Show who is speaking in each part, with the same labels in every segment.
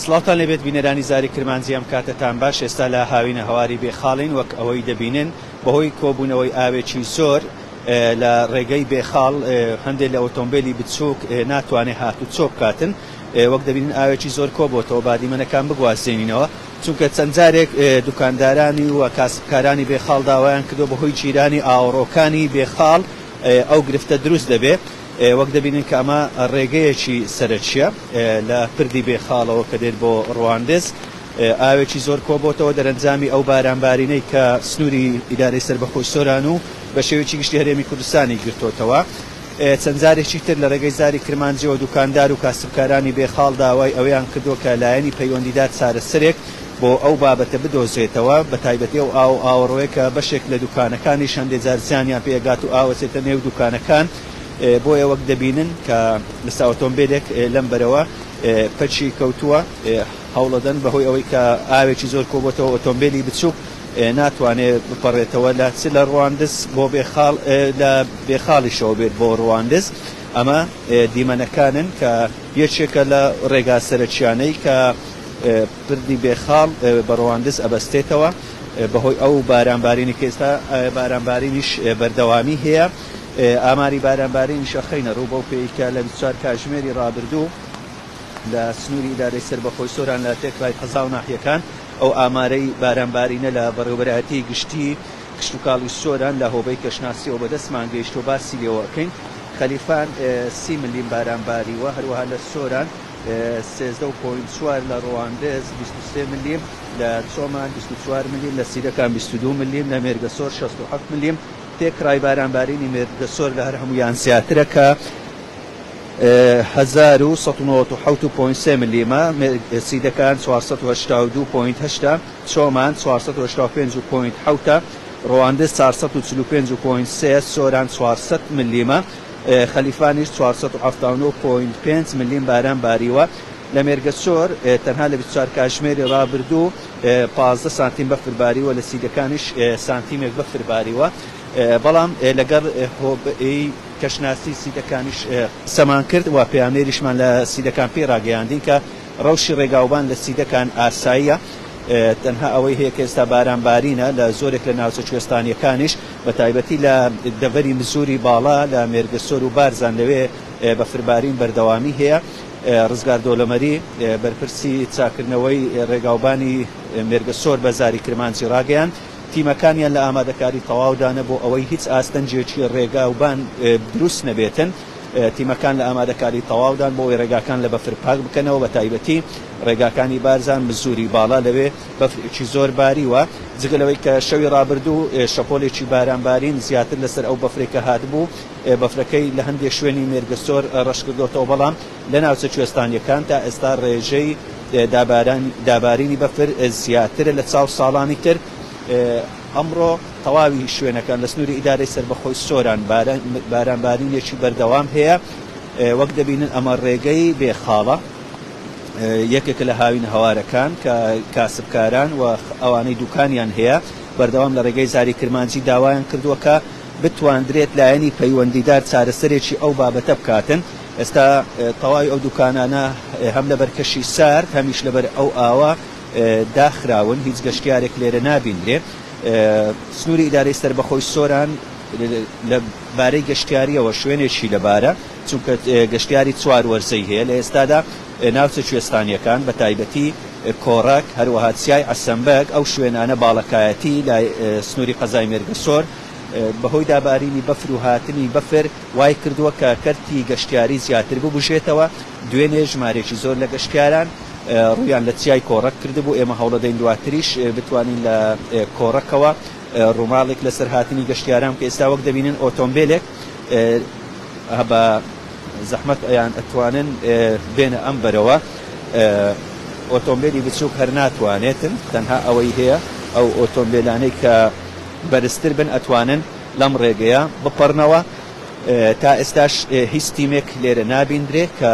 Speaker 1: سڵاوتان لەبێت بینەرانی زاری کرمانجیەم کاتتان باش. ئێستا لە هاوینە هەواری بێخاڵین وەک ئەوەی دەبینن بەهۆی کۆبوونەوەی ئاوێکی زۆر لە ڕێگەی بێخاڵ هەندێک لە ئۆتۆمبیلی بچووک ناتوانێت هاتوو چۆ بکاتن. وەک دەبینن ئاوێکی زۆر کۆبۆتەوە بادیمەنەکان بگوازێنینەوە چونکە چەند جارێک دوکاندارانی و کاسبکارانی بێخاڵ داوایان کردو بەهۆی چیرانی ئاوڕۆکانی بێخاڵ ئەو گرفتە دروست دەبێت. وەک دەبینن کە ئەمە ڕێگەیەکی سەرچیە لە پردی بێخاڵەوە کە دێت بۆ ڕواندز. ئاوێکی زۆر کۆبۆتەوە دەرەنجامی ئەو بارانبارینەی کە سنووری ئیدارەی سەربەخۆی سۆران و بە شێوەیەکی گشتی هەرێمی کوردستانی گرتوتەوە. چەند جارێکی تر لە ڕێگەی زاری کرمانجیەوە دوکاندار و کاسبکارانی بێخاڵ داوای ئەوەیان کردووە کە لایەنی پەیوەندیدار چارەسەرێک بۆ ئەو بابەتە بدۆزێتەوە بە تایبەتی ئەو ئاوەڕۆیە کە بەشێک لە دوکانەکانی هەندێک جار زیانیان پێگات و ئاوەچێتە نێو دوکانەکان. بۆیە وەک دەبینن کە لەسا ئۆتۆمبیلێک لەم بەرەوە پەچی کەوتووە هەوڵەدەن بەهۆی ئەوەی کە ئاوێکی زۆر کۆبۆتەوە ئۆتۆمبیلی بچووک ناتوانێت بپەڕێتەوە لە چ لە ڕواندز بۆ بێخاڵ لە بێخاڵیشەوە بێت بۆ ڕواندز. ئەمە دیمەنەکانن کە یەکێکە لە ڕێگا سەرچیانەی کە پردی بێخاڵ بە ڕواندز ئەبەستێتەوە بەهۆی ئەو بارانبارینی کە ئێستا بارانبارینیش بەردەوامی هەیە. ئاماری بارانبارینی شەخەینە ڕوو بەو پێیکە لە 24 کاتژمێری ڕابردوو لە سنووری ئیدارەی سەربەخۆی سۆران لە تێکلای قەزا و ناحیەکان ئەو ئامارەی بارانبارینە لە بەڕێوەبەرایەتی گشتی کشتتوکاڵی سۆران لە هۆبەی کەشناسیەوە بەدەستمان گەیشت و باسی لێوەکەین. خەلیفان 30 ملیم بارانباری وە هەروەها لە سۆران 13.4 لە ڕواندز 23 ملیم لە چۆمان 24 ملیم لە سیرەکان 22 ملیم لە مێرگەسۆر 67 ملیم تێکڕای بارانبارینی مێرگەسۆر لە هەر هەمویان زیاترە کە 1197.3 ملیمە سیدەکان 482.8 چۆمان 485.7 ڕواندز 445.3 سۆران 400 ملیمە خەلیفانیش 479.5 ملیم بارانباریوە. لە مێرگەسۆر تەنها لە 24 کاتژمێری ڕابردوو 15 سانتیم بەفرباریوە لە سیدەکانیش سانتیمێک بەفرباریوە. بەڵام لەگەر هۆبەی کەشناسی سیدەکانیش سەمان کرد و پەیامێریشمان لە سیدەکان پێ ڕاگەیاندین کە ڕەوشی ڕێگاوبان لە سیدەکان ئاساییە. تەنها ئەوەی هەیە کە ئێستا بارانبارینە لە زۆرێک لە ناوچە کوێستانیەکانیش بە تایبەتی لە دەڤەری مزوری باڵا لە مێرگەسۆر و بارزان لەوێ بەفربارین بەردەوامی هەیە. ڕزگار دۆڵەمەری بەرپرسی چاکردنەوەی ڕێگاوبانی مێرگەسۆر بە زاری کرمانجی ڕاگەیان تیمەکانیان لە ئامادەکاری تەواودانە بۆ ئەوەی هیچ ئاستەنجێکی ڕێگاوبان دروست نەبێتن. تیمەکان لە ئامادەکاری تەواودان بۆ ئەوەی ڕێگاکان لە بەفر پاک بکەنەوە بە تایبەتی ڕێگاکانی بارزان مزوری باڵا لەوێ بەفرێکی زۆر باریوە جگەلەوەی کە شەوی ڕابردوو شەپۆلێکی بارانبارین زیاتر لەسەر ئەو بەفرێکە هاتبوو بەفرەکەی لە هەندێک شوێنی مێرگەسۆر ڕەش کردوتەوە. بەڵام لە ناوچە کوێستانیەکان تا ئێستا ڕێژەی دابارینی بەفر زیاترە لە چاو ساڵانی تر. ئەمڕۆ تەواوی شوێنەکان لە سنووری ئیدارەی سەربەخۆی سۆران بارانبارینێکی بەردەوام هەیە. وەک دەبینن ئەمە ڕێگەی بێخاڵە یەکێک لە هاوینە هەوارەکان کە کاسبکاران و ئەوانەی دوکانیان هەیە بەردەوام لە ڕێگەی زاری کرمانجی داوایان کردووە کە بتواندرێت لایەنی پەیوەندیدار چارەسەرێکی ئەو بابەتە بکاتن. ئێستا تەواوی ئەو دوکانانە هەم لە بەرکەشی سارد هەمیش لەبەر ئەو ئاوە داخراون هیچ گەشتیارێک لێرە نابینرێ. سنووری ئیدارەی سەربەخۆی سۆران لە بارەی گەشتیاریەوە شوێنێکی لەبارە چونکە گەشتیاری چوار وەرزەی هەیە لە ئێستادا ناوچە کوێستانیەکان بە تایبەتی کۆڕک هەروەها چیای عەسەمبەگ ئەو شوێنانە باڵەکایەتی لە سنووری قەزای مێرگەسۆر بەهۆی دابارینی بەفر و هاتنی بەفر وای کردووە کە کەرتی گەشتیاری زیاتر ببوژێتەوە. دوێنێ ژمارێکی زۆر لە گەشتیاران ڕویان لە چیای کۆڕک کردبوو. ئێمە هەوڵەدەین دواتریش بتوانین لە کۆڕکەوە ڕووماڵێک لەسەر هاتنی گەشتیاران کە ئێستا وەک دەبینن ئۆتۆمبیلێک بە زەحمەت ئەیان ئەتوانن بێنە ئەم بەرەوە. ئۆتۆمبیلی بچووک هەر ناتوانێتن تەنها ئەوەی هەیە ئەو ئۆتۆمبیلانەی کە بەرزتر بن ئەتوانن لەم ڕێگەیە بپەڕنەوە. تا ئێستاش هیچ تیمێک لێرە نابیندرێ کە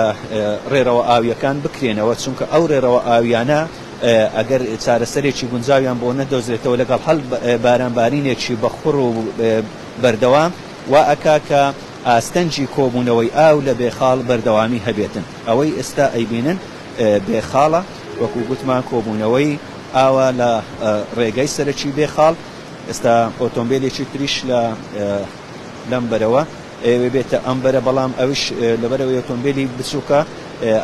Speaker 1: ڕێرەوە ئاویەکان بکرێنەوە چونکە ئەو ڕێرەوە ئاویانە ئەگەر چارەسەرێکی گونجاویان بۆ نەدۆزرێتەوە لەگەڵ هەڵ بارانبارینێکی بەخوڕ و بەردەوام وا ئەکا کە ئاستەنجی کۆبوونەوەی ئاو لە بێخاڵ بەردەوامی هەبێتن. ئەوەی ئێستا ئەیبینن بێخاڵە وەکو گوتمان کۆبوونەوەی ئاوە لە ڕێگەی سەرەکی بێخاڵ ئێستا ئۆتۆمبیلێکی تریش لەم بەرەوە ئێوێ بێتە ئەم بەرە بەڵام ئەوش لەبەرەوەی ئۆتۆمبیلی بچووکە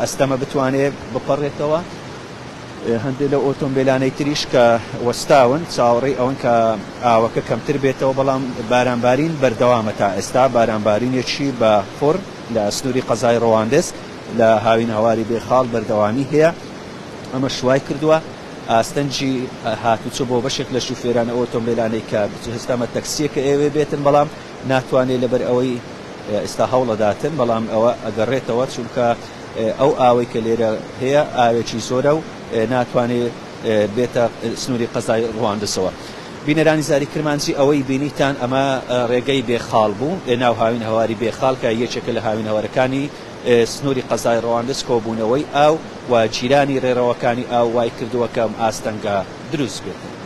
Speaker 1: ئەستەمە بتوانێت بپەڕێتەوە هەندێک لە ئۆتۆمبیلانەی تریش کە وەستاون چاوەڕێی ئەوەن کە ئاوەکە کەمتر بێتەوە بەڵام بارانبارین بەردەوامە تا ئێستا بارانبارینێکی بە فڕ لە سنووری قەزای ڕەواندز لە هاوین هەواری بێخاڵ بەردەوامی هەیە ئەمە شوای کردووە ئاستەنجی هاتوچۆ بۆ بەشێک لە شوفێرانە ئۆتۆمبیلانەی کە هێستامە تەکسیەکە ئێوێ بێتن بەڵام ناتوانێت لەبەر ئەوەی ئێستا هەوڵەداتن بەڵام ئەوە ئەگەڕێتەوە چونکە ئەو ئاوەی کە لێرە هەیە ئاوێکی زۆرە و ناتوانێت بێتە سنووری قەزای ڕەواندزەوە. بینەرانی زاری کرمانجی ئەوەی بینیتان ئەمە ڕێگەی بێخاڵ بوو ناو هاوین هەواری بێخاڵ کە یەکێکە لە هاوین هەوارەکانی سنووری قەزای ڕەواندز کۆبوونەوەی ئاو و جیرانی ڕێڕەوەکانی ئاو وای کردووە کە ئاستەنگە دروست بێت.